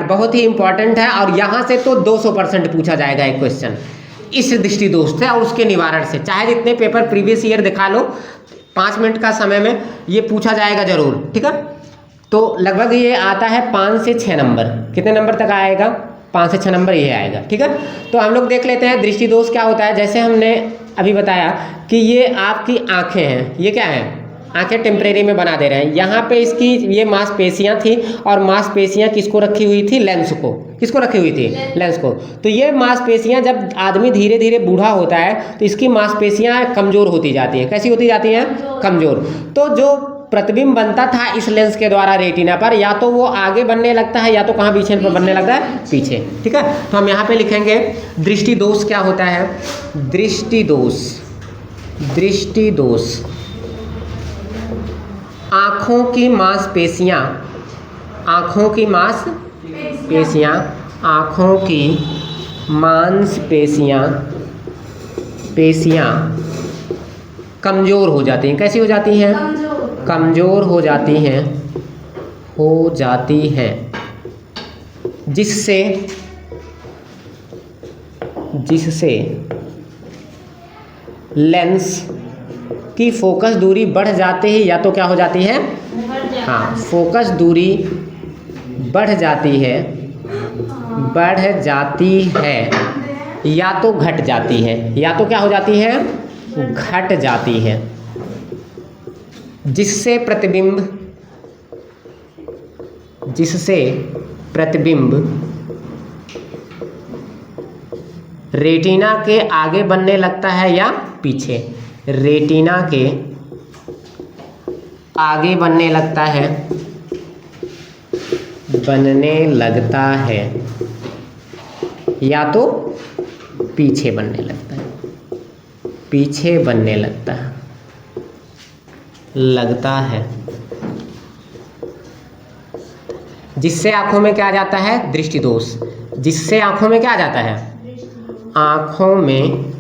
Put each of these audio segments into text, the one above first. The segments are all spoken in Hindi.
बहुत ही इंपॉर्टेंट है और यहाँ से तो 200% पूछा जाएगा एक क्वेश्चन इस दृष्टि दोष से और उसके निवारण से। चाहे जितने पेपर प्रीवियस ईयर दिखा लो, 5 मिनट का समय में ये पूछा जाएगा जरूर, ठीक है। तो लगभग ये आता है 5 से 6 नंबर। कितने नंबर तक आएगा? 5 से 6 नंबर ये आएगा, ठीक है। तो हम लोग देख लेते हैं दृष्टि दोष क्या होता है। जैसे हमने अभी बताया कि ये आपकी आँखें हैं, ये क्या है? आंखें टेम्परेरी में बना दे रहे हैं। यहाँ पे इसकी ये मांसपेशियाँ थी और मांसपेशियाँ किसको रखी हुई थी? लेंस को। किसको रखी हुई थी? लेंस को। तो ये मांसपेशियाँ जब आदमी धीरे धीरे बूढ़ा होता है तो इसकी मांसपेशियाँ कमज़ोर होती जाती हैं। कैसी होती जाती हैं? कमज़ोर। तो जो प्रतिबिंब बनता था इस लेंस के द्वारा रेटिना पर, या तो वो आगे बनने लगता है या तो कहाँ पीछे बनने लगता है? पीछे, ठीक है। तो हम यहाँ पे लिखेंगे दृष्टि दोष क्या होता है? दृष्टि दोष, दृष्टि दोष आँखों की मांसपेशियाँ, आँखों की मांसपेशियाँ, आँखों की मांसपेशियाँ पेशियाँ कमज़ोर हो जाती हैं। कैसी हो जाती हैं? कमज़ोर हो जाती हैं, हो जाती हैं, जिससे जिससे लेंस की फोकस दूरी बढ़ जाती है या तो क्या हो जाती है? हाँ, फोकस दूरी बढ़ जाती है, बढ़ जाती है या तो घट जाती है, या तो क्या हो जाती है? घट जाती है, जिससे प्रतिबिंब, जिससे प्रतिबिंब रेटिना के आगे बनने लगता है या पीछे? रेटिना के आगे बनने लगता है, बनने लगता है या तो पीछे बनने लगता है, पीछे बनने लगता है, लगता है, जिससे आंखों में क्या आ जाता है? दृष्टि दोष। जिससे आंखों में क्या आ जाता है? आंखों में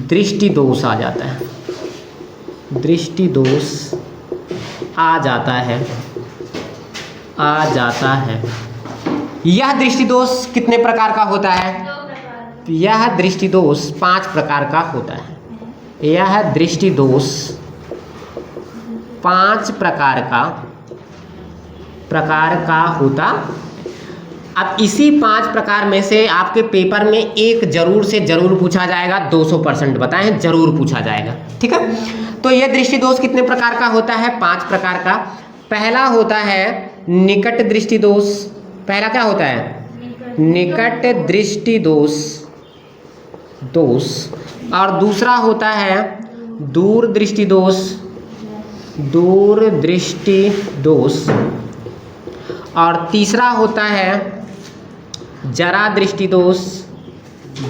दृष्टि दोष आ जाता है, दृष्टि दोष आ जाता है, आ जाता है। यह दृष्टि दोष कितने प्रकार का होता है? यह दृष्टि दोष 5 प्रकार का होता है। यह दृष्टि दोष 5 प्रकार का होता। अब इसी 5 प्रकार में से आपके पेपर में एक जरूर से जरूर पूछा जाएगा, 200% बताएं, जरूर पूछा जाएगा, ठीक है। तो यह दृष्टि दोष कितने प्रकार का होता है? 5 प्रकार का। पहला होता है निकट दृष्टि दोष। पहला क्या होता है? निकट दृष्टि दोष, दोष। और दूसरा होता है दूर दृष्टि दोष, दूर दृष्टि दोष। और तीसरा होता है जरा दृष्टि दोष,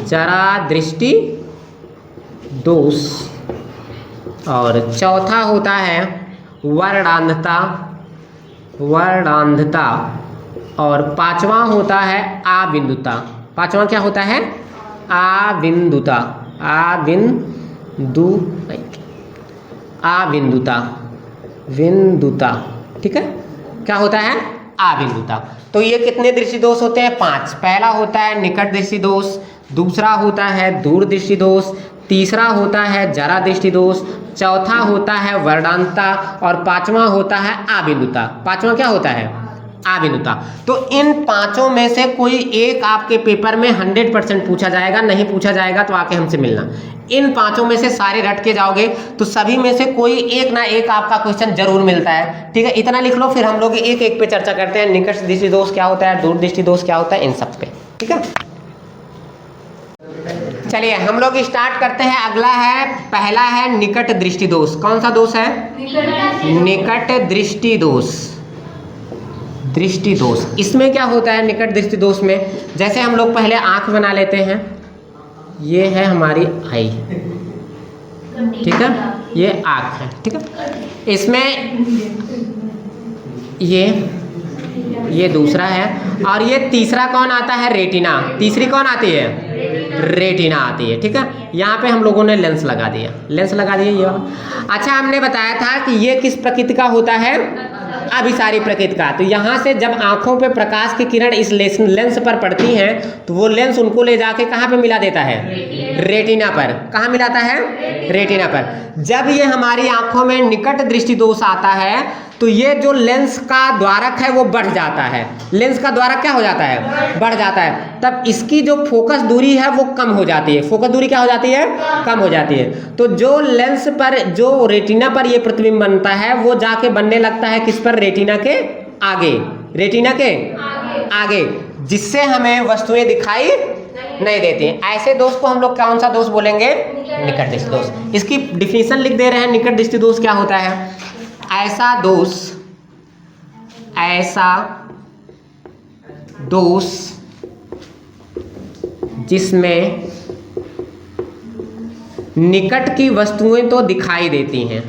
जरा दृष्टि दोष। और चौथा होता है वर्णांधता, वर्णांधता। और 5वां होता है आबिंदुता। 5वां क्या होता है? आबिंदुता, आबिंदुता, विंदुता, ठीक है। क्या होता है? आबिंदुता। तो ये कितने दृष्टि दोष होते हैं? 5। पहला होता है निकट दृष्टि दोष, दूसरा होता है दूर दृष्टि दोष, तीसरा होता है जरा दृष्टि दोष, चौथा होता है वर्णांधता और 5वां होता है आबिंदुता। 5वां क्या होता है? आबिंदुता। तो इन 5 में से कोई एक आपके पेपर में 100% पूछा जाएगा, नहीं पूछा जाएगा तो आके हमसे मिलना। इन 5 में से सारे रट के जाओगे तो सभी में से कोई एक ना एक आपका क्वेश्चन जरूर मिलता है, ठीक है। इतना लिख लो, फिर हम लोग एक एक पे चर्चा करते हैं। निकट दृष्टि दोष क्या होता है, दूर दृष्टि दोष क्या होता है, इन सब पे, ठीक है। चलिए हम लोग स्टार्ट करते हैं। अगला है, पहला है निकट दृष्टि दोष। कौन सा दोष है? निकट दृष्टि दोष, दृष्टि दोष। इसमें क्या होता है निकट दृष्टि दोष में? जैसे हम लोग पहले आंख बना लेते हैं, ये है हमारी आई, ठीक है, ये आंख है, ठीक है। इसमें ये दूसरा है और ये तीसरा कौन आता है? रेटिना। तीसरी कौन आती है? रेटिना आती है, ठीक है। यहाँ पे हम लोगों ने लेंस लगा दिया, लेंस लगा दिया ये वाला। अच्छा, हमने बताया था कि ये किस प्रकृति का होता है? अभिसारी प्रकृति का। तो यहाँ से जब आंखों पे प्रकाश की किरण इस लेंस पर पड़ती हैं तो वो लेंस उनको ले जाके कहाँ पे मिला देता है? रेटिना पर। कहाँ मिलाता है? रेटिना पर। जब ये हमारी आंखों में निकट दृष्टि दोष आता है तो ये जो लेंस का द्वारक है वो बढ़ जाता है। लेंस का द्वारक क्या हो जाता है? बढ़ जाता है। तब इसकी जो फोकस दूरी है वो कम हो जाती है। फोकस दूरी क्या हो जाती है? कम हो जाती है। तो जो लेंस पर, जो रेटिना पर ये प्रतिबिंब बनता है वो जाके बनने लगता है किस पर? रेटिना के आगे। रेटिना के आगे, जिससे हमें वस्तुएं दिखाई नहीं देती। ऐसे दोष को हम लोग कौन सा दोष बोलेंगे? निकट दृष्टि दोष। इसकी डिफिनीशन लिख दे रहे हैं। निकट दृष्टि दोष क्या होता है? ऐसा दोष जिसमें निकट की वस्तुएं तो दिखाई देती हैं,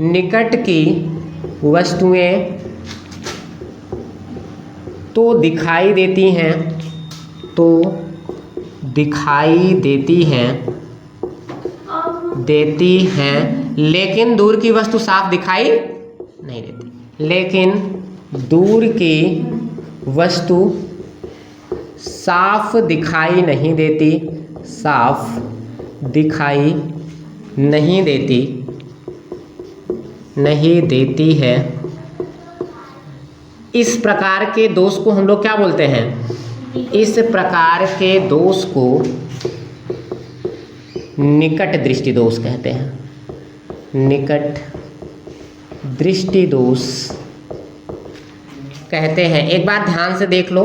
निकट की वस्तुएं तो दिखाई देती हैं, लेकिन दूर की वस्तु साफ दिखाई नहीं देती। लेकिन दूर की वस्तु साफ दिखाई नहीं देती, साफ दिखाई नहीं देती है। इस प्रकार के दोष को हम लोग क्या बोलते हैं? इस प्रकार के दोष को निकट दृष्टि दोष कहते हैं। निकट दृष्टि दोष कहते हैं। एक बार ध्यान से देख लो,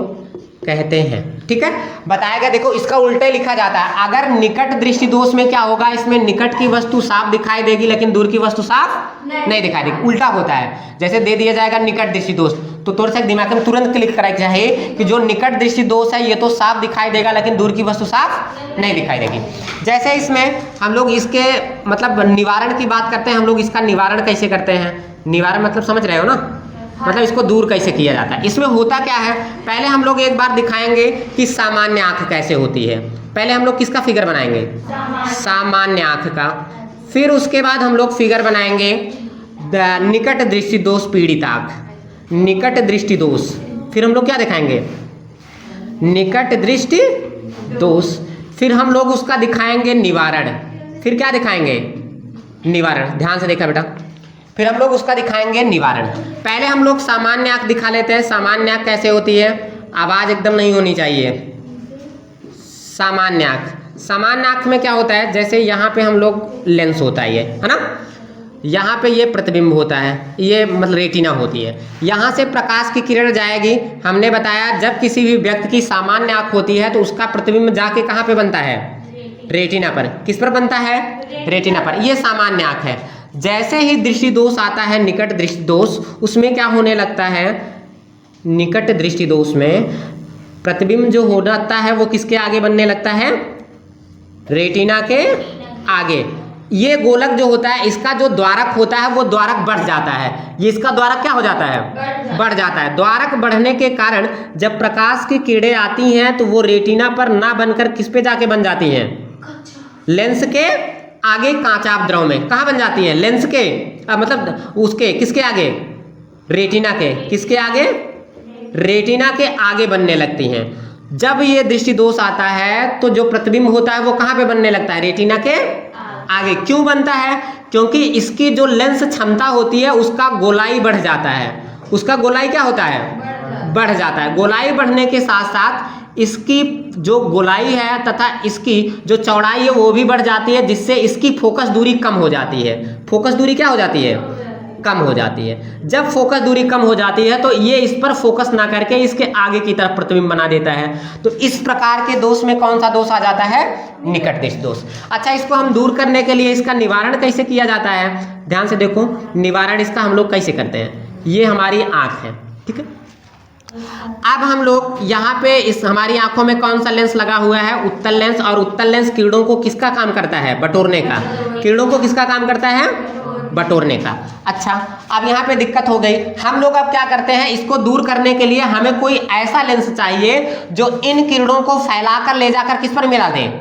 कहते हैं, ठीक है। बताएगा, देखो इसका उल्टा लिखा जाता है। अगर निकट दृष्टि दोष में क्या होगा? इसमें निकट की वस्तु साफ दिखाई देगी लेकिन दूर की वस्तु साफ नहीं दिखाई देगी। उल्टा होता है। जैसे दे दिया जाएगा निकट दृष्टि दोष, तो थोड़ा सा दिमाग में तुरंत क्लिक कराना चाहिए कि जो निकट दृष्टि दोष है ये तो साफ दिखाई देगा लेकिन दूर की वस्तु साफ नहीं दिखाई देगी। जैसे इसमें हम लोग इसके मतलब निवारण की बात करते हैं। हम लोग इसका निवारण कैसे करते हैं? निवारण मतलब समझ रहे हो ना? मतलब इसको दूर कैसे किया जाता है। इसमें होता क्या है, पहले हम लोग एक बार दिखाएंगे कि सामान्य आंख कैसे होती है। पहले हम लोग किसका फिगर बनाएंगे? सामान्य आंख का। फिर उसके बाद हम लोग फिगर बनाएंगे निकट दृष्टि दोष पीड़ित आंख, निकट दृष्टि दोष। फिर हम लोग क्या दिखाएंगे? निकट दृष्टि दोष। फिर हम लोग उसका दिखाएंगे निवारण। फिर क्या दिखाएंगे? निवारण। ध्यान से देखा बेटा। फिर हम लोग उसका दिखाएंगे निवारण। पहले हम लोग सामान्य आंख दिखा लेते हैं। सामान्य आंख कैसे होती है? आवाज एकदम नहीं होनी चाहिए। सामान्य आंख, सामान्य आंख में क्या होता है? जैसे यहाँ पे हम लोग लेंस होता है, ये है ना, यहाँ पे ये प्रतिबिंब होता है, ये मतलब रेटिना होती है। यहाँ से प्रकाश की किरण जाएगी। हमने बताया जब किसी भी व्यक्ति की सामान्य आंख होती है तो उसका प्रतिबिंब जाके कहाँ पे बनता है? रेटिना पर। किस पर बनता है? रेटिना पर। ये सामान्य आंख है। जैसे ही दृष्टि दोष आता है, निकट दृष्टि दोष, उसमें क्या होने लगता है? निकट दृष्टि दोष में प्रतिबिंब जो होता है वो किसके आगे बनने लगता है? रेटिना के आगे। ये गोलक जो होता है, इसका जो द्वारक होता है वो द्वारक बढ़ जाता है। ये इसका द्वारक क्या हो जाता है? बढ़ जाता है। द्वारक बढ़ने के कारण जब प्रकाश की किरणें आती हैं तो वो रेटिना पर ना बनकर किस पे जाके बन जाती हैं? लेंस के आगे कांचाभ द्रव में। कहाँ बन जाती हैं? लेंस के मतलब उसके किसके आगे? रेटिना के। किसके आगे? रेटिना के आगे बनने लगती हैं। जब ये दृष्टि दोष आता है तो जो प्रतिबिंब होता है वो कहाँ पे बनने लगता है? रेटिना के आगे। क्यों बनता है? क्योंकि इसकी जो लेंस क्षमता होती है उसका गोलाई बढ़ जाता है। उसका गोलाई क्या होता है? बढ़ जाता है। गोलाई बढ़ने के साथ साथ इसकी जो गोलाई है तथा इसकी जो चौड़ाई है वो भी बढ़ जाती है, जिससे इसकी फोकस दूरी कम हो जाती है। फोकस दूरी क्या हो जाती है? कम हो जाती है। जब फोकस दूरी कम हो जाती है तो ये इस पर फोकस ना करके इसके आगे की तरफ प्रतिबिंब बना देता है। तो इस प्रकार के दोष में कौन सा दोष आ जाता है? निकट दृष्टि दोष। अच्छा, इसको हम दूर करने के लिए इसका निवारण कैसे किया जाता है? ध्यान से देखो, निवारण इसका हम लोग कैसे करते हैं। ये हमारी आंख है, ठीक है। अब हम लोग यहाँ पे इस हमारी आंखों में कौन सा लेंस लगा हुआ है? उत्तल लेंस। और उत्तल लेंस किरणों को किसका काम करता है? बटोरने का। किरणों को किसका काम करता है? बटोरने का। अच्छा, अब यहाँ पे दिक्कत हो गई। हम लोग अब क्या करते हैं? इसको दूर करने के लिए हमें कोई ऐसा लेंस चाहिए जो इन किरणों को फैलाकर ले जाकर किस पर मिला दे?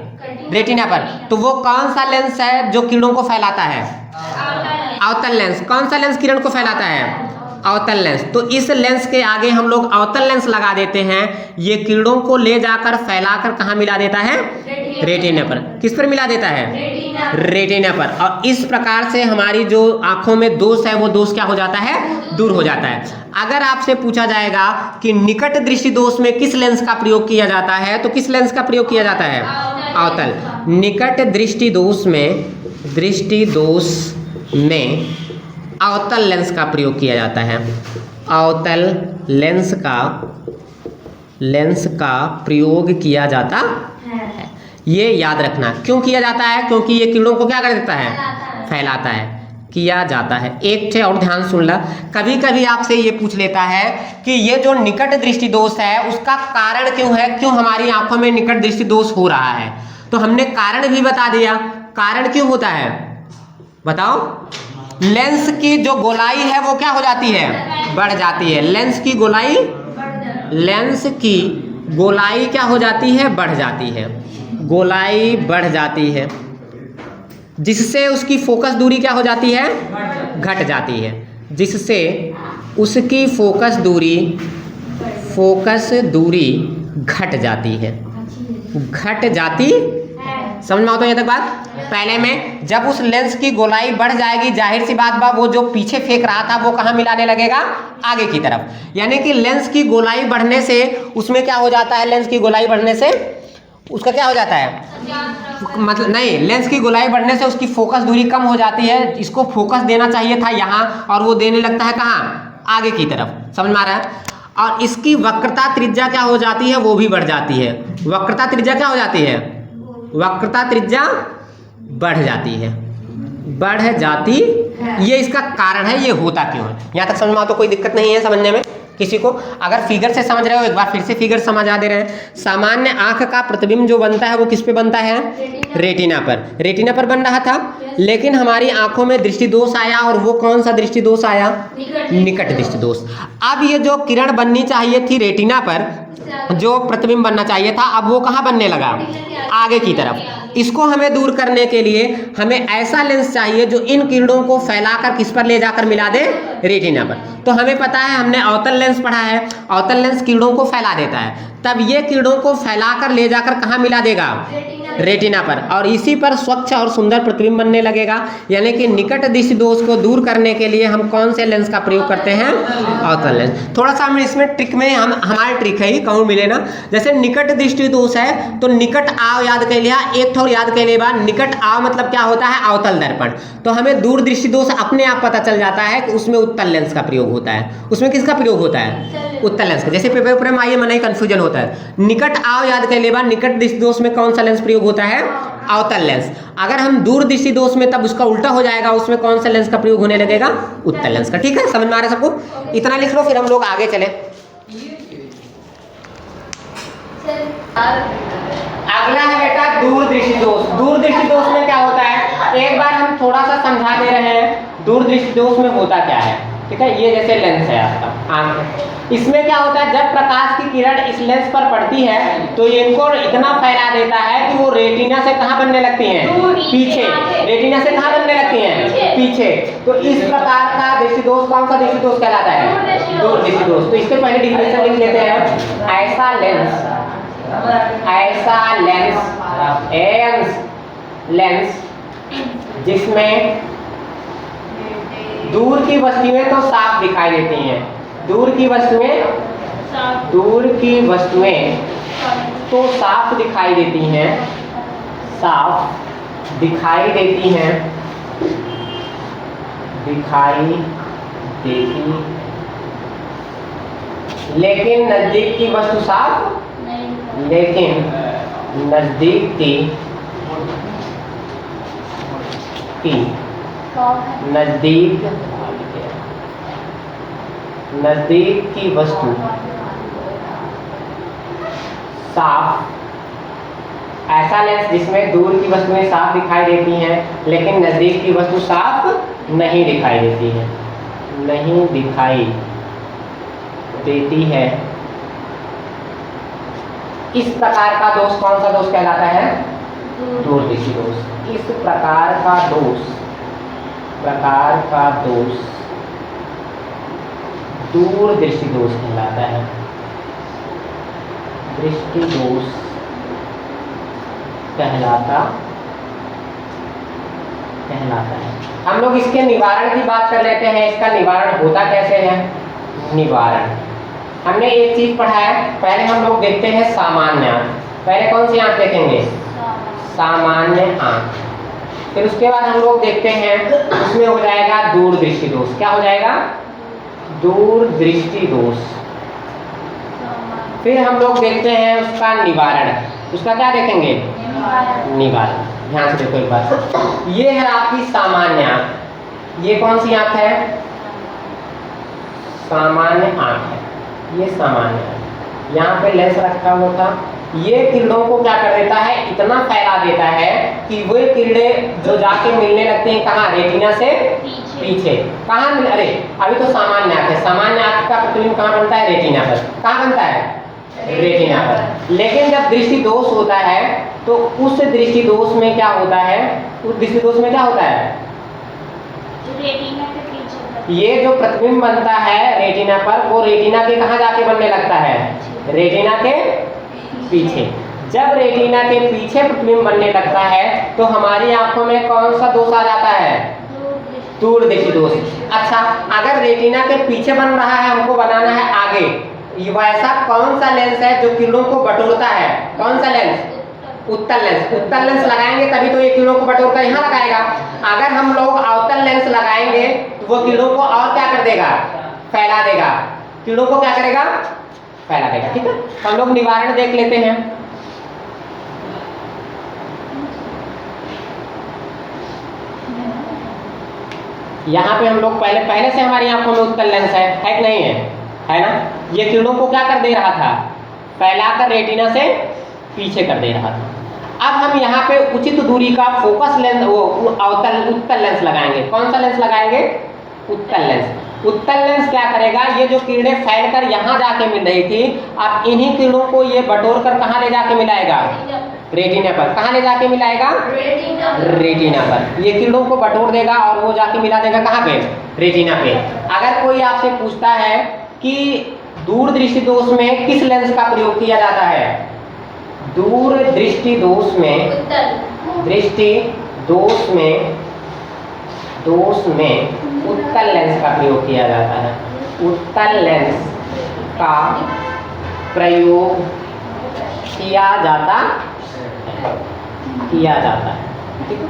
रेटिना पर। तो वो कौन सा लेंस है जो किरणों को फैलाता है? अवतल लेंस। कौन सा लेंस किरण को फैलाता है? अवतल लेंस। तो इस लेंस के आगे हम लोग अवतल लेंस लगा देते हैं, ये किरणों को ले जाकर फैलाकर कहाँ मिला देता है? रेटिना पर। किस पर मिला देता है? रेटिना पर। और इस प्रकार से हमारी जो आंखों में दोष है वो दोष क्या हो जाता है? दूर हो जाता है। अगर आपसे पूछा जाएगा कि निकट दृष्टि दोष में किस लेंस का प्रयोग किया जाता है, तो किस लेंस का प्रयोग किया जाता है? अवतल। निकट दृष्टि दोष में अवतल लेंस का प्रयोग किया जाता है। अवतल लेंस का प्रयोग किया जाता है। ये याद रखना। क्यों किया जाता है? क्योंकि ये किरणों को क्या कर देता है? फैलाता है। किया जाता है। एक थे और ध्यान सुन ला, कभी कभी आपसे ये पूछ लेता है कि ये जो निकट दृष्टि दोष है उसका कारण क्यों है, क्यों हमारी आंखों में निकट दृष्टि दोष हो रहा है। तो हमने कारण भी बता दिया। कारण क्यों होता है बताओ? लेंस की जो गोलाई है वो क्या हो जाती है? बढ़ जाती है। लेंस की गोलाई क्या हो जाती है? बढ़ जाती है। गोलाई बढ़ जाती है, जिससे उसकी फोकस दूरी क्या हो जाती है? घट जाती है। जिससे उसकी फोकस दूरी घट जाती है। समझ में आता है ये तक बात? पहले में जब उस लेंस की गोलाई बढ़ जाएगी, जाहिर सी बात बा वो जो पीछे फेंक रहा था वो कहाँ मिलाने लगेगा? आगे की तरफ। यानी कि लेंस की गोलाई बढ़ने से उसमें क्या हो जाता है? लेंस की गोलाई बढ़ने से उसका क्या हो जाता है? मतलब नहीं, लेंस की गोलाई बढ़ने से उसकी फोकस दूरी कम हो जाती है। इसको फोकस देना चाहिए था यहाँ और वो देने लगता है कहाँ? आगे की तरफ। समझ में आ रहा है? और इसकी वक्रता त्रिज्या क्या हो जाती है? वो भी बढ़ जाती है। वक्रता त्रिज्या क्या हो जाती है? वक्रता त्रिज्या बढ़ जाती है। ये इसका कारण है। ये होता क्यों है? यहाँ तक समझ में आ तो कोई दिक्कत नहीं है समझने में किसी को? अगर फिगर से समझ रहे हो एक बार फिर से फिगर समझा दे रहे हैं। सामान्य आंख का प्रतिबिंब जो बनता है वो किस पे बनता है? रेटिना पर। रेटिना पर बन रहा था, लेकिन हमारी आंखों में दृष्टि दोष आया। और वो कौन सा दृष्टि दोष आया? निकट दृष्टि दोष। अब ये जो किरण बननी चाहिए थी रेटिना पर, जो प्रतिबिंब बनना चाहिए था, अब वो कहाँ बनने लगा? आगे की तरफ। इसको हमें दूर करने के लिए हमें ऐसा लेंस चाहिए जो इन किरणों को फैलाकर किस पर ले जाकर मिला दे? रेटिना पर। तो हमें पता है, हमने अवतल लेंस पढ़ा है। अवतल लेंस किरणों को फैला देता है, तब ये किरणों को फैलाकर ले जाकर कहाँ मिला देगा? रेटिना पर। और इसी पर स्वच्छ और सुंदर प्रतिबिंब बनने लगेगा। यानी कि निकट दृष्टि दोष को दूर करने के लिए हम कौन से लेंस का प्रयोग करते हैं? अवतल लेंस। थोड़ा सा हम इसमें ट्रिक में हमारी ट्रिक है, कहूँ मिले ना। जैसे निकट दृष्टि दोष है तो निकट आव याद कर लिया, एक ठोर याद कर लिया। निकट आव मतलब क्या होता है? अवतल दर्पण। तो हमें दूर दृष्टि दोष अपने आप पता चल जाता है कि उसमें उत्तल लेंस का प्रयोग होता है। उसमें किसका प्रयोग होता है? उत्तल लेंस का। जैसे पेपर ऊपर में आइए मन ही कंफ्यूजन होता है। निकट आव याद कर लेबा, निकट दृष्टि दोष में कौन सा लेंस प्रयोग होता है? अवतल लेंस। अगर हम दूर दृष्टि दोष में, तब उसका उल्टा हो जाएगा, उसमें कौन सा लेंस का प्रयोग होने लगेगा? उत्तल लेंस का। ठीक है, समझ में आ रहा है सबको? इतना लिख लो, फिर हम लोग आगे चले। अगला है बेटा दूर दृष्टि दोष। दूर दृष्टि दोष में क्या होता है? एक बार हम थोड़ा सा समझा दे रहे हैं दूर दृष्टि दोष में होता क्या है। ठीक है, ये जैसे लेंस है आपका आंख, इसमें क्या होता है? जब प्रकाश की किरण इस लेंस पर पड़ती है तो ये इनको इतना फैला देता है कि वो रेटिना से कहाँ बनने लगती हैं? पीछे। रेटिना से कहाँ बनने लगती हैं? पीछे। तो इस प्रकार का दृष्टि दोष कौन सा दृष्टि दोष कहलाता है? दूर दृष्टि दोष। तो इसके पहले डिफिनेशन लिख लेते हैं। ऐसा लेंस जिसमें दूर की वस्तुएं तो साफ दिखाई देती हैं। दूर की वस्तुएं तो साफ दिखाई देती हैं। लेकिन नजदीक की वस्तु साफ नहीं। लेकिन नजदीक की वस्तु साफ। ऐसा लेंस जिसमें दूर की वस्तुएं साफ दिखाई देती हैं लेकिन नजदीक की वस्तु साफ नहीं दिखाई देती है। इस प्रकार का दोष कौन सा दोष कहलाता है? दूर दृष्टि दोष। इस प्रकार का दोष दूर दृष्टि दोष कहलाता है। दृष्टि दोष कहलाता है। हम लोग इसके निवारण की बात कर लेते हैं। इसका निवारण होता कैसे है? निवारण हमने एक चीज पढ़ा है, पहले हम लोग देखते हैं सामान्य आंख। पहले कौन सी आंख देखेंगे? सामान्य आंख। फिर उसके बाद हम लोग देखते हैं उसमें हो जाएगा दूर दृष्टि दोष। क्या हो जाएगा? दूर दृष्टि दोष। फिर हम लोग देखते हैं उसका निवारण। उसका क्या देखेंगे? निवारण। ध्यान से देखो एक बार, ये है आपकी सामान्य आंख। ये कौन सी आंख है? सामान्य आंख है। ये सामान्य आंख, यहाँ पे लेंस रखा हुआ था। ये किरणों को क्या कर देता है? इतना फैला देता है कि वो किरणें जो जाके मिलने लगती हैं कहाँ? रेटिना से पीछे। कहाँ मिल? अरे अभी तो सामान्य आंख है। सामान्य आंख का प्रतिबिंब कहाँ बनता है? रेटिना पर। कहाँ बनता है? रेटिना पर। लेकिन जब दृष्टि दोष होता है तो उस दृष्टि दोष में क्या होता है? उस दृष्टि दोष में क्या होता है? रेटिना के पीछे ये जो प्रतिबिंब बनता है रेटिना पर, वो रेटिना के कहाँ जाके बनने लगता है? रेटिना के पीछे। जब रेटिना के पीछे प्रतिबिंब बनने लगता है तो हमारी आंखों में कौन सा दोष आ जाता है? दूर दृष्टि दोष। अच्छा, अगर रेटिना के पीछे बन रहा है, हमको बनाना है आगे, वैसा कौन सा लेंस है जो किरणों को बटोरता है? कौन सा लेंस? उत्तल लेंस। उत्तल लेंस लगाएंगे तभी तो ये किरणों को बटोर कर यहाँ लगाएगा। अगर हम लोग अवतल लेंस लगाएंगे तो वो किरणों को और क्या कर देगा? फैला देगा। किरणों को क्या करेगा? फैला देगा। ठीक है, हम लोग निवारण देख लेते हैं। यहाँ पे हम लोग पहले से हमारी आंखों में उत्तल लेंस है कि नहीं है? है ना? ये किरणों को क्या कर दे रहा था? फैलाकर रेटिना से पीछे कर दे रहा था। अब हम यहाँ पे उचित दूरी का फोकस लेंस, वो उत्तल लेंस लगाएंगे। कौन सा लेंस लगाएंगे? उत्तल लेंस। उत्तल लेंस क्या करेगा? ये जो किरणें फैलकर यहाँ जाके मिल रही थी, अब इन्हीं किरणों को ये बटोर कर कहाँ ले जाके मिलाएगा? रेटिना पर। कहाँ ले जाके मिलाएगा? रेटिना पर। ये किरणों को बटोर देगा और वो जाके मिला देगा कहाँ पे? रेटिना पे। अगर कोई आपसे पूछता है कि दूर दृष्टि दोष में किस लेंस का प्रयोग किया जाता है? दूर दृष्टि दोष में उत्तल लेंस का प्रयोग किया जाता है। उत्तल लेंस का प्रयोग किया जाता है। ठीक है,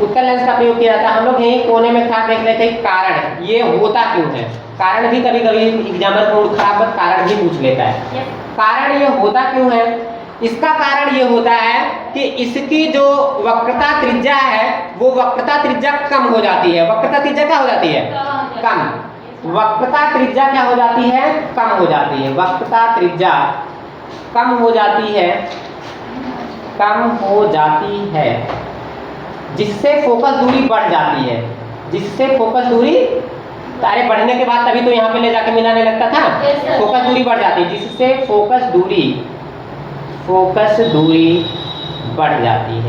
उत्तल लेंस का प्रयोग किया जाता है। हम लोग यही कोने में था देख लेते हैं कारण ये होता क्यों है। कारण भी कभी कभी एग्जाम्पल मूड खराब कारण भी पूछ लेता है। कारण ये होता क्यों है? इसका कारण ये होता है कि इसकी जो वक्रता त्रिज्या है वो वक्रता त्रिज्या कम हो जाती है। वक्रता त्रिज्या क्या हो जाती है? कम। वक्रता त्रिज्या क्या हो जाती है? कम हो जाती है। वक्रता त्रिज्या कम हो जाती है, जिससे फोकस दूरी बढ़ जाती है। अरे बढ़ने के बाद तभी तो यहाँ पे ले जाके मिलाने लगता था। फोकस दूरी बढ़ जाती है, जिससे फोकस दूरी बढ़ जाती।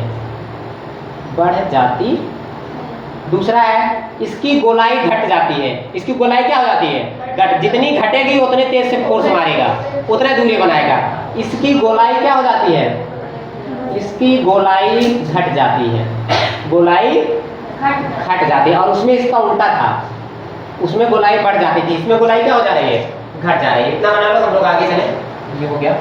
दूसरा है इसकी गोलाई घट जाती है। इसकी गोलाई क्या हो जाती है? जितनी घटेगी उतने तेज से फोर्स मारेगा, उतने दूरी बनाएगा। इसकी गोलाई क्या हो जाती है? इसकी गोलाई घट जाती है। घट जाती है। और उसमें इसका उल्टा था, उसमें गोलाई बढ़ जाती थी, इसमें गोलाई क्या हो जा रही है? घट जा रही है। इतना बना लो, हम लोग आगे चले। ये हो गया।